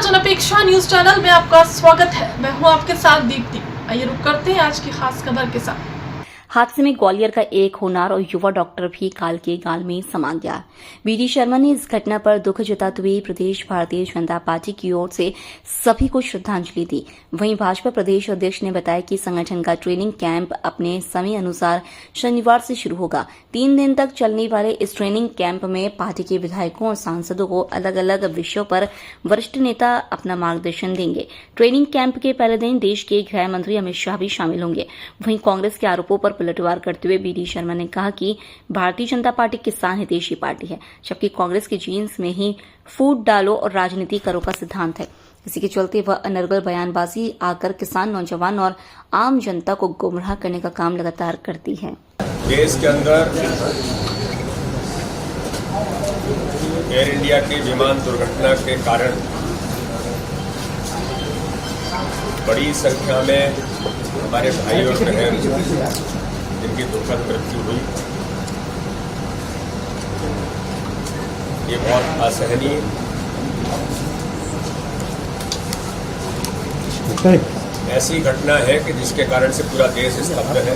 जनअपेक्षा news channel में आपका स्वागत है। मैं हूं आपके साथ दीप्ति। आइए रुक करते हैं आज की खास खबर के साथ। हादसे में ग्वालियर का एक होनहार और युवा डॉक्टर भी काल के गाल में समा गया। बीडी शर्मा ने इस घटना पर दुख जताते हुए प्रदेश भारतीय जनता पार्टी की ओर से सभी को श्रद्धांजलि दी। वहीं भाजपा प्रदेश अध्यक्ष ने बताया कि संगठन का ट्रेनिंग कैंप अपने समय अनुसार शनिवार से शुरू होगा। 3 दिन तक चलने वाले इस ट्रेनिंग कैंप में पार्टी के विधायकों और सांसदों को अलग अलग विषयों पर वरिष्ठ नेता अपना मार्गदर्शन देंगे। ट्रेनिंग कैंप के पहले दिन देश के गृह मंत्री अमित शाह भी शामिल होंगे। वहीं कांग्रेस के आरोपों पर पलटवार करते हुए बीडी शर्मा ने कहा कि भारतीय जनता पार्टी किसान हितैषी पार्टी है, जबकि कांग्रेस की जीन्स में ही फूट डालो और राजनीति करो का सिद्धांत है। इसी के चलते वह अनर्गल बयानबाजी आकर किसान, नौजवान और आम जनता को गुमराह करने का काम लगातार करती है। देश के अंदर एयर इंडिया की विमान दुर्घटना के कारण बड़ी संख्या में हमारे भाई और बहन जिनकी दुखद मृत्यु हुई, ये बहुत असहनीय ऐसी घटना है कि जिसके कारण से पूरा देश स्तब्ध है।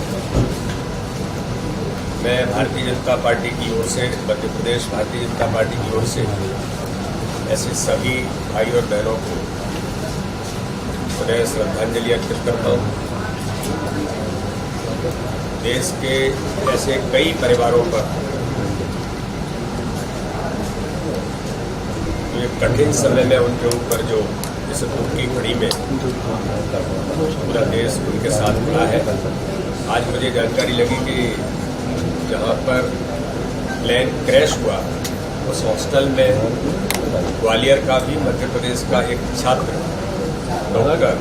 मैं भारतीय जनता पार्टी की ओर से, मध्य प्रदेश भारतीय जनता पार्टी की ओर से ऐसे सभी भाई और बहनों को उन्हें श्रद्धांजलि अर्पित करता हूँ। देश के ऐसे कई परिवारों पर तो एक कठिन समय में उनके ऊपर जो इस दुख की घड़ी में पूरा देश उनके साथ खड़ा है। आज मुझे जानकारी लगी कि जहाँ पर प्लेन क्रैश हुआ उस हॉस्टल में ग्वालियर का भी मध्य प्रदेश का एक छात्र डॉक्टर,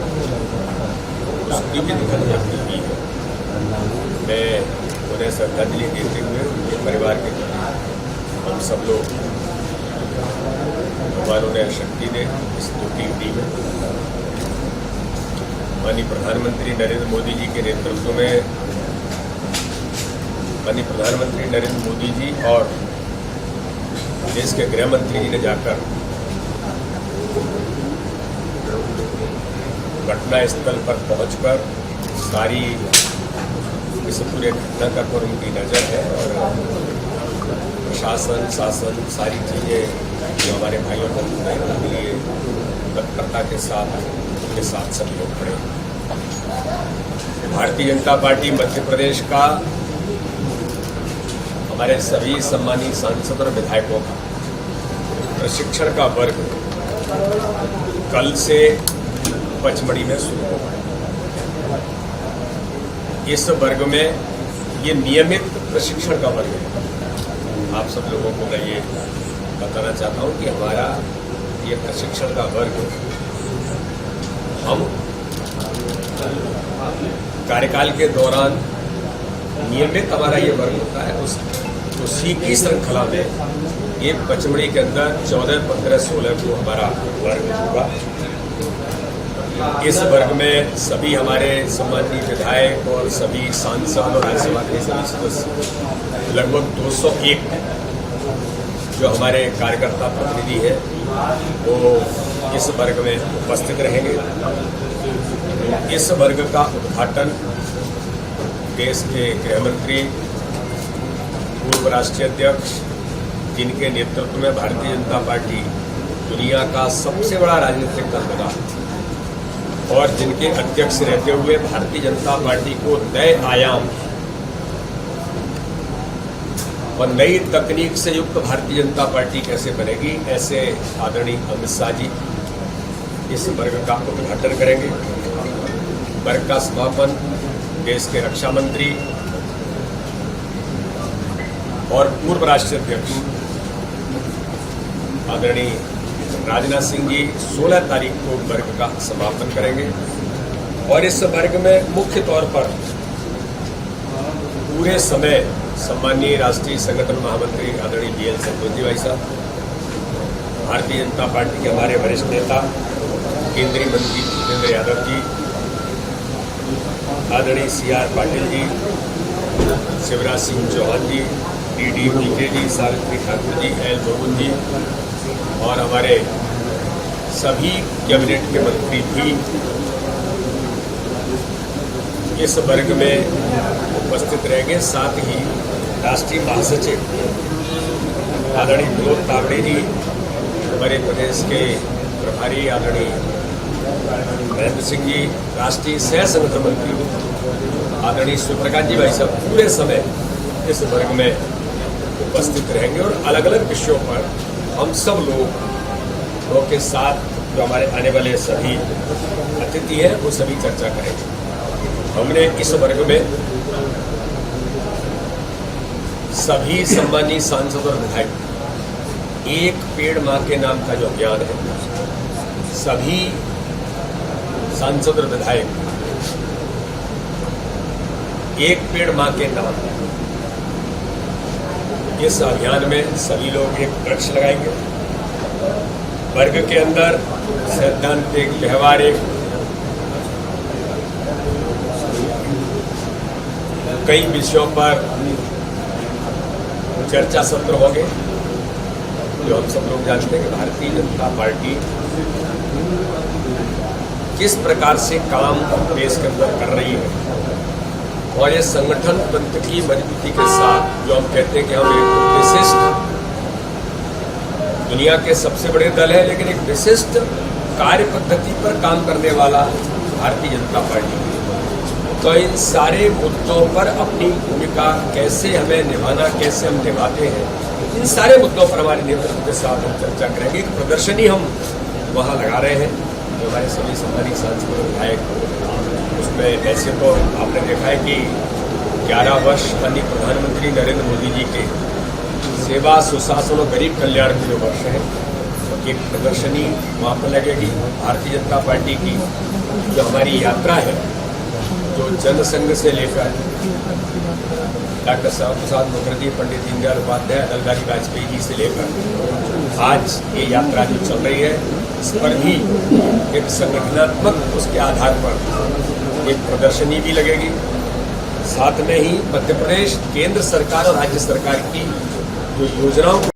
उसकी भी दुखद मृत्यु हुई है। मैं उन्हें श्रद्धांजलि देते हुए उनके परिवार के हम सब लोग भगवान उन्हें शक्ति दे इस दुखी घड़ी में। माननीय प्रधानमंत्री नरेंद्र मोदी जी के नेतृत्व में माननीय प्रधानमंत्री नरेंद्र मोदी जी और देश के गृह मंत्री जी ने जाकर घटना स्थल पर पहुंचकर सारी इस पूरे घटना पर उनकी नज़र है और प्रशासन, शासन, सारी चीज़ें जो हमारे भाई और बहनों हैं उनके लिए तत्परता के साथ सब लोग खड़े। भारतीय जनता पार्टी मध्य प्रदेश का हमारे सभी सम्मानित सांसद और विधायकों का प्रशिक्षण का वर्ग कल से पचमढ़ी में शुरू होगा। इस वर्ग में ये नियमित प्रशिक्षण का वर्ग है। आप सब लोगों को मैं ये बताना चाहता हूँ कि हमारा ये प्रशिक्षण का वर्ग हम कार्यकाल के दौरान नियमित हमारा ये वर्ग होता है। उसी की श्रृंखला में ये पचमढ़ी के अंदर 14, 15, 16 को हमारा वर्ग होगा। इस वर्ग में सभी हमारे सम्मानित विधायक और सभी सांसद और राज्यसभा के सभी सदस्य लगभग 201 जो हमारे कार्यकर्ता प्रतिनिधि है वो इस वर्ग में उपस्थित रहेंगे। इस वर्ग का उद्घाटन देश के गृह मंत्री, पूर्व राष्ट्रीय अध्यक्ष, जिनके नेतृत्व में भारतीय जनता पार्टी दुनिया का सबसे बड़ा राजनीतिक दल बना और जिनके अध्यक्ष रहते हुए भारतीय जनता पार्टी को नए आयाम और नई तकनीक से युक्त भारतीय जनता पार्टी कैसे बनेगी, ऐसे आदरणीय अमित शाह जी इस वर्ग का उद्घाटन करेंगे। वर्ग का समापन देश के रक्षा मंत्री और पूर्व राष्ट्रीय अध्यक्ष आदरणीय राजनाथ सिंह जी 16 तारीख को वर्ग का समापन करेंगे। और इस वर्ग में मुख्य तौर पर पूरे समय सम्मानीय राष्ट्रीय संगठन महामंत्री आदरणीय BL संतोषी भाई साहब, भारतीय जनता पार्टी के हमारे वरिष्ठ नेता केंद्रीय मंत्री भूपेंद्र यादव जी, आदरणीय CR पाटिल जी, शिवराज सिंह चौहान जी, DD PK जी, सावित्री ठाकुर जी, L मोहन जी और हमारे सभी कैबिनेट के मंत्री भी इस वर्ग में उपस्थित रहेंगे। साथ ही राष्ट्रीय महासचिव आदरणीय विनोद तावड़े जी, हमारे प्रदेश के प्रभारी आदरणीय महेंद्र सिंह जी, राष्ट्रीय सह संगठन मंत्री आदरणीय शिवप्रकाश जी भाई साहब पूरे समय इस वर्ग में उपस्थित रहेंगे और अलग अलग विषयों पर हम सब लोगों के साथ जो हमारे आने वाले सभी अतिथि हैं वो सभी चर्चा करेंगे। हमने इस वर्ग में सभी सम्मानीय सांसद और विधायक एक पेड़ मां के नाम का जो अभियान है, सभी सांसद और विधायक एक पेड़ मां के नाम, इस अभियान में सभी लोग एक वृक्ष लगाएंगे। वर्ग के अंदर सैद्धांतिक व्यवहारिक कई विषयों पर चर्चा सत्र होंगे। जो हम सब लोग जानते हैं कि भारतीय जनता पार्टी किस प्रकार से काम देश के अंदर कर रही है और ये संगठन तंत्र की मजबूती के साथ जो हम कहते हैं कि हम एक विशिष्ट दुनिया के सबसे बड़े दल है, लेकिन एक विशिष्ट कार्य पद्धति पर काम करने वाला भारतीय जनता पार्टी, तो इन सारे मुद्दों पर अपनी भूमिका कैसे हमें निभाना, कैसे हम निभाते हैं, इन सारे मुद्दों पर हमारे नेतृत्व के साथ हम चर्चा करेंगे। एक प्रदर्शनी हम वहाँ लगा रहे हैं जो हमारे सभी सम्मानित सांसद और विधायक, उसमें वैसे तो आपने देखा है कि 11 वर्ष माननीय प्रधानमंत्री नरेंद्र मोदी जी के सेवा सुशासन और गरीब कल्याण के जो वर्ष है, एक प्रदर्शनी वहाँ पर लगेगी। भारतीय जनता पार्टी की जो हमारी यात्रा है, जो जनसंघ से लेकर डॉक्टर श्यामा प्रसाद मुखर्जी, पंडित दीनदयाल उपाध्याय, अटल बिहारी वाजपेयी जी से लेकर आज ये यात्रा जो चल रही है, इस पर भी एक संगठनात्मक उसके आधार पर एक प्रदर्शनी भी लगेगी। साथ में ही मध्य प्रदेश केंद्र सरकार और राज्य सरकार की जो योजनाओं